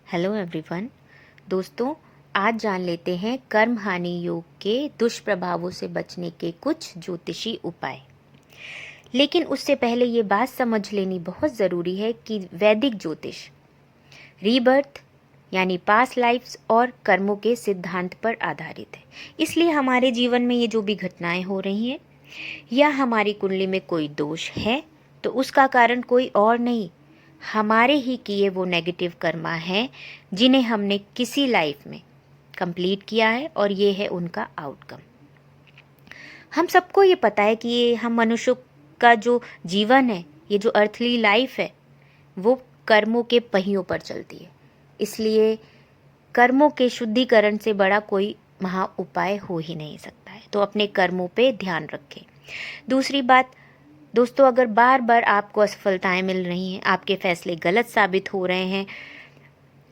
Hello everyone. दोस्तों, आज जान लेते हैं कर्म हानि योग के दुष्प्रभावों से बचने के कुछ ज्योतिषी उपाय। लेकिन उससे पहले ये बात समझ लेनी बहुत ज़रूरी है कि वैदिक ज्योतिष रीबर्थ यानी पास्ट लाइफ्स और कर्मों के सिद्धांत पर आधारित है। इसलिए हमारे जीवन में ये जो भी घटनाएं हो रही हैं या हमारी कुंडली में कोई दोष है तो उसका कारण कोई और नहीं, हमारे ही किए वो नेगेटिव कर्मा हैं जिन्हें हमने किसी लाइफ में कंप्लीट किया है और ये है उनका आउटकम। हम सबको ये पता है कि ये हम मनुष्यों का जो जीवन है, ये जो अर्थली लाइफ है, वो कर्मों के पहियों पर चलती है। इसलिए कर्मों के शुद्धिकरण से बड़ा कोई महा उपाय हो ही नहीं सकता है। तो अपने कर्मों पे ध्यान रखें। दूसरी बात दोस्तों, अगर बार बार आपको असफलताएं मिल रही हैं, आपके फैसले गलत साबित हो रहे हैं,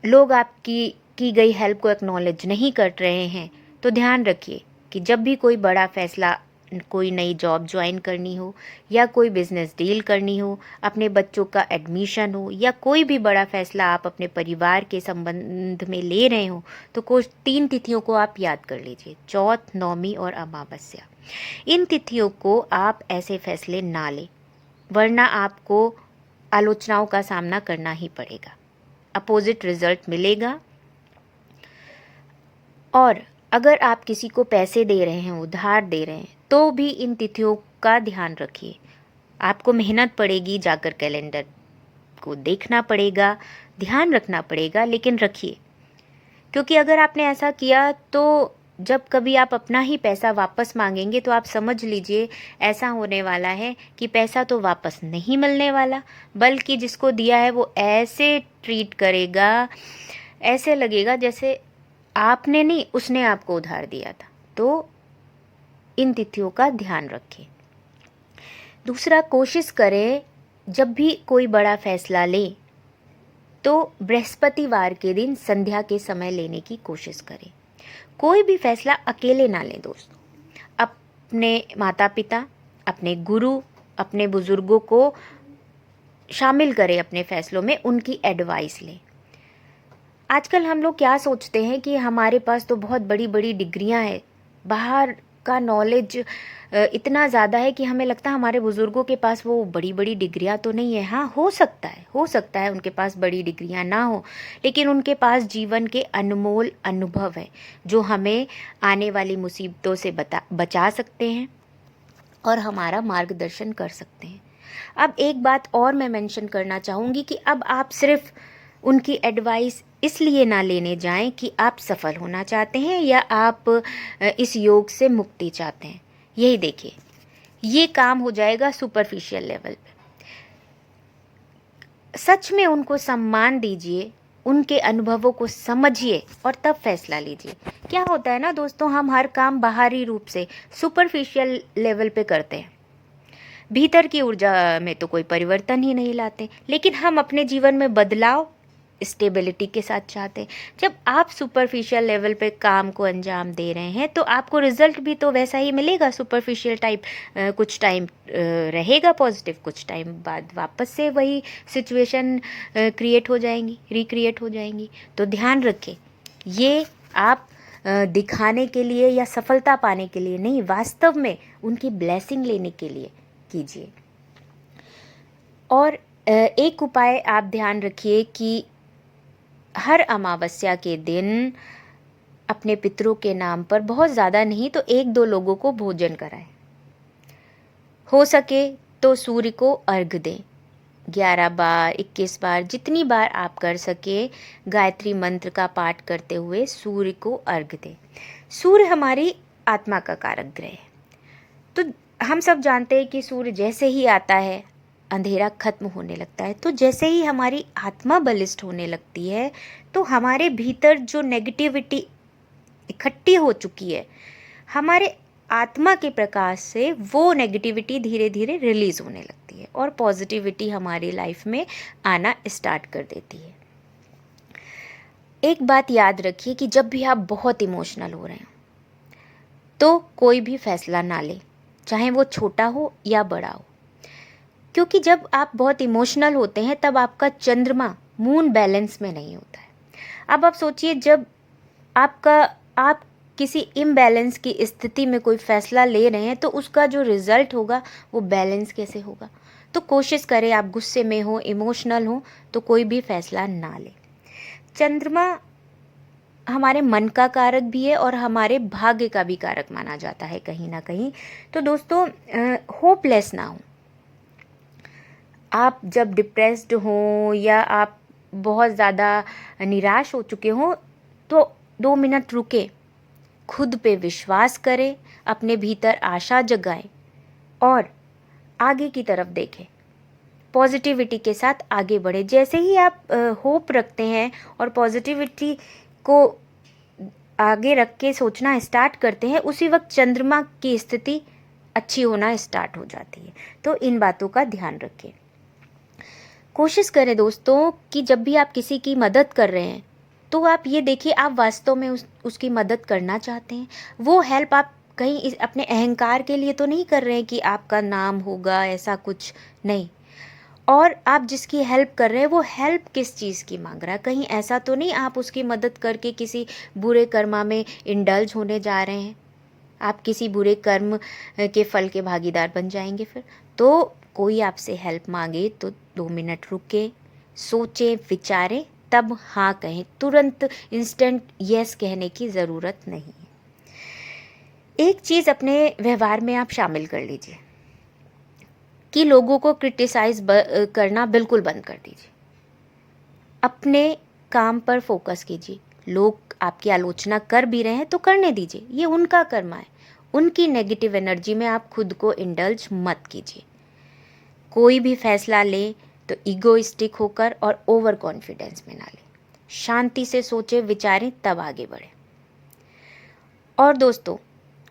लोग आपकी की गई हेल्प को एक्नॉलेज नहीं कर रहे हैं, तो ध्यान रखिए कि जब भी कोई बड़ा फैसला, कोई नई जॉब ज्वाइन करनी हो या कोई बिजनेस डील करनी हो, अपने बच्चों का एडमिशन हो या कोई भी बड़ा फैसला आप अपने परिवार के संबंध में ले रहे हो, तो कुछ 3 तिथियों को आप याद कर लीजिए: चौथ, नौमी और अमावस्या। इन तिथियों को आप ऐसे फैसले ना लें, वरना आपको आलोचनाओं का सामना करना ही पड़ेगा, अपोजिट रिजल्ट मिलेगा। और अगर आप किसी को पैसे दे रहे हैं, उधार दे रहे हैं, तो भी इन तिथियों का ध्यान रखिए। आपको मेहनत पड़ेगी, जाकर कैलेंडर को देखना पड़ेगा, ध्यान रखना पड़ेगा, लेकिन रखिए। क्योंकि अगर आपने ऐसा किया तो जब कभी आप अपना ही पैसा वापस मांगेंगे तो आप समझ लीजिए ऐसा होने वाला है कि पैसा तो वापस नहीं मिलने वाला, बल्कि जिसको दिया है वो ऐसे ट्रीट करेगा, ऐसे लगेगा जैसे आपने नहीं, उसने आपको उधार दिया था। तो इन तिथियों का ध्यान रखें। दूसरा, कोशिश करें जब भी कोई बड़ा फैसला लें तो बृहस्पतिवार के दिन संध्या के समय लेने की कोशिश करें। कोई भी फैसला अकेले ना लें दोस्तों। अपने माता पिता, अपने गुरु, अपने बुजुर्गों को शामिल करें अपने फैसलों में, उनकी एडवाइस लें। आजकल हम लोग क्या सोचते हैं कि हमारे पास तो बहुत बड़ी बड़ी डिग्रियां हैं, बाहर का नॉलेज इतना ज़्यादा है कि हमें लगता है हमारे बुज़ुर्गों के पास वो बड़ी बड़ी डिग्रियां तो नहीं है। हाँ, हो सकता है उनके पास बड़ी डिग्रियां ना हो, लेकिन उनके पास जीवन के अनमोल अनुभव है जो हमें आने वाली मुसीबतों से बचा सकते हैं और हमारा मार्गदर्शन कर सकते हैं। अब एक बात और मैं मेंशन करना चाहूँगी कि अब आप सिर्फ उनकी एडवाइस इसलिए ना लेने जाएं कि आप सफल होना चाहते हैं या आप इस योग से मुक्ति चाहते हैं। यही देखिए, ये काम हो जाएगा सुपरफिशियल लेवल पे। सच में उनको सम्मान दीजिए, उनके अनुभवों को समझिए और तब फैसला लीजिए। क्या होता है ना दोस्तों, हम हर काम बाहरी रूप से सुपरफिशियल लेवल पे करते हैं, भीतर की ऊर्जा में तो कोई परिवर्तन ही नहीं लाते, लेकिन हम अपने जीवन में बदलाव, स्टेबिलिटी के साथ चाहते हैं। जब आप सुपरफिशियल लेवल पे काम को अंजाम दे रहे हैं तो आपको रिजल्ट भी तो वैसा ही मिलेगा, सुपरफिशियल टाइप। कुछ टाइम रहेगा पॉजिटिव, कुछ टाइम बाद वापस से वही सिचुएशन क्रिएट हो जाएंगी, रिक्रिएट हो जाएंगी। तो ध्यान रखें, ये आप दिखाने के लिए या सफलता पाने के लिए नहीं, वास्तव में उनकी ब्लेसिंग लेने के लिए कीजिए। और एक उपाय आप ध्यान रखिए कि हर अमावस्या के दिन अपने पितरों के नाम पर बहुत ज़्यादा नहीं तो 1-2 लोगों को भोजन कराएं। हो सके तो सूर्य को अर्घ दें। 11 बार, 21 बार, जितनी बार आप कर सके गायत्री मंत्र का पाठ करते हुए सूर्य को अर्घ दें। सूर्य हमारी आत्मा का कारक ग्रह है। तो हम सब जानते हैं कि सूर्य जैसे ही आता है अंधेरा खत्म होने लगता है। तो जैसे ही हमारी आत्मा बलिष्ठ होने लगती है तो हमारे भीतर जो नेगेटिविटी इकट्ठी हो चुकी है, हमारे आत्मा के प्रकाश से वो नेगेटिविटी धीरे धीरे रिलीज होने लगती है और पॉजिटिविटी हमारी लाइफ में आना स्टार्ट कर देती है। एक बात याद रखिए कि जब भी आप बहुत इमोशनल हो रहे हो तो कोई भी फैसला ना लें, चाहे वो छोटा हो या बड़ा हो। क्योंकि जब आप बहुत इमोशनल होते हैं तब आपका चंद्रमा, मून बैलेंस में नहीं होता है। अब आप सोचिए, जब आप किसी इम्बैलेंस की स्थिति में कोई फैसला ले रहे हैं तो उसका जो रिजल्ट होगा वो बैलेंस कैसे होगा। तो कोशिश करें, आप गुस्से में हो, इमोशनल हो, तो कोई भी फैसला ना लें। चंद्रमा हमारे मन का कारक भी है और हमारे भाग्य का भी कारक माना जाता है कहीं ना कहीं। तो दोस्तों, होपलेस ना हो। आप जब डिप्रेस्ड हो या आप बहुत ज़्यादा निराश हो चुके हो तो 2 मिनट रुके, खुद पे विश्वास करें, अपने भीतर आशा जगाएं और आगे की तरफ देखें, पॉजिटिविटी के साथ आगे बढ़े। जैसे ही आप होप रखते हैं और पॉजिटिविटी को आगे रख के सोचना स्टार्ट करते हैं, उसी वक्त चंद्रमा की स्थिति अच्छी होना स्टार्ट हो जाती है। तो इन बातों का ध्यान रखें। कोशिश करें दोस्तों कि जब भी आप किसी की मदद कर रहे हैं तो आप ये देखिए, आप वास्तव में उसकी मदद करना चाहते हैं। वो हेल्प आप कहीं अपने अहंकार के लिए तो नहीं कर रहे हैं कि आपका नाम होगा, ऐसा कुछ नहीं। और आप जिसकी हेल्प कर रहे हैं वो हेल्प किस चीज़ की मांग रहा है, कहीं ऐसा तो नहीं आप उसकी मदद करके किसी बुरे कर्मा में इंडल्ज होने जा रहे हैं, आप किसी बुरे कर्म के फल के भागीदार बन जाएंगे फिर। तो कोई आपसे हेल्प मांगे तो 2 मिनट रुके, सोचें, विचारें, तब हाँ कहें। तुरंत इंस्टेंट यस कहने की ज़रूरत नहीं है। एक चीज़ अपने व्यवहार में आप शामिल कर लीजिए कि लोगों को क्रिटिसाइज करना बिल्कुल बंद कर दीजिए। अपने काम पर फोकस कीजिए। लोग आपकी आलोचना कर भी रहे हैं तो करने दीजिए, ये उनका कर्मा है। उनकी नेगेटिव एनर्जी में आप खुद को इंडल्ज मत कीजिए। कोई भी फैसला लें तो ईगोइस्टिक होकर और ओवर कॉन्फिडेंस में ना लें। शांति से सोचें, विचारें, तब आगे बढ़ें। और दोस्तों,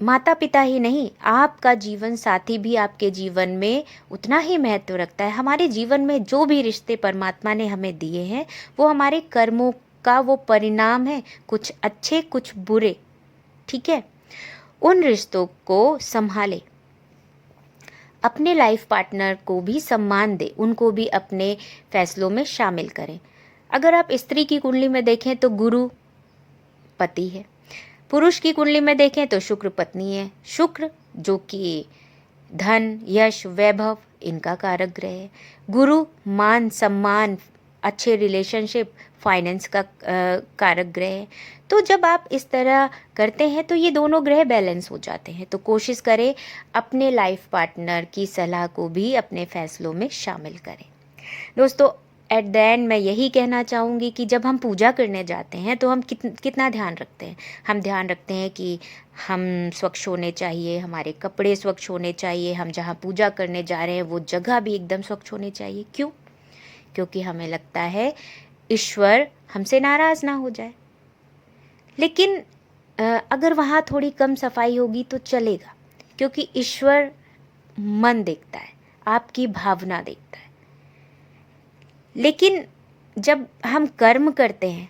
माता पिता ही नहीं, आपका जीवन साथी भी आपके जीवन में उतना ही महत्व रखता है। हमारे जीवन में जो भी रिश्ते परमात्मा ने हमें दिए हैं वो हमारे कर्मों का वो परिणाम है, कुछ अच्छे कुछ बुरे, ठीक है। उन रिश्तों को संभालें, अपने लाइफ पार्टनर को भी सम्मान दें, उनको भी अपने फैसलों में शामिल करें। अगर आप स्त्री की कुंडली में देखें तो गुरु पति है, पुरुष की कुंडली में देखें तो शुक्र पत्नी है। शुक्र जो कि धन, यश, वैभव इनका कारक ग्रह है। गुरु मान, सम्मान, अच्छे रिलेशनशिप, फाइनेंस का कारक ग्रह है। तो जब आप इस तरह करते हैं तो ये दोनों ग्रह बैलेंस हो जाते हैं। तो कोशिश करें अपने लाइफ पार्टनर की सलाह को भी अपने फैसलों में शामिल करें। दोस्तों, एट द एंड मैं यही कहना चाहूँगी कि जब हम पूजा करने जाते हैं तो हम कितना ध्यान रखते हैं। हम ध्यान रखते हैं कि हम स्वच्छ होने चाहिए, हमारे कपड़े स्वच्छ होने चाहिए, हम जहाँ पूजा करने जा रहे हैं वो जगह भी एकदम स्वच्छ होनी चाहिए। क्यों? क्योंकि हमें लगता है ईश्वर हमसे नाराज़ ना हो जाए। लेकिन अगर वहाँ थोड़ी कम सफाई होगी तो चलेगा, क्योंकि ईश्वर मन देखता है, आपकी भावना देखता है। लेकिन जब हम कर्म करते हैं,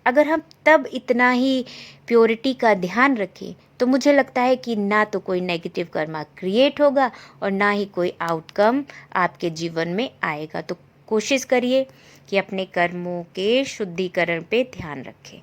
अगर हम तब इतना ही प्योरिटी का ध्यान रखें तो मुझे लगता है कि ना तो कोई नेगेटिव कर्मा क्रिएट होगा और ना ही कोई आउटकम आपके जीवन में आएगा। तो कोशिश करिए कि अपने कर्मों के शुद्धिकरण पे ध्यान रखें।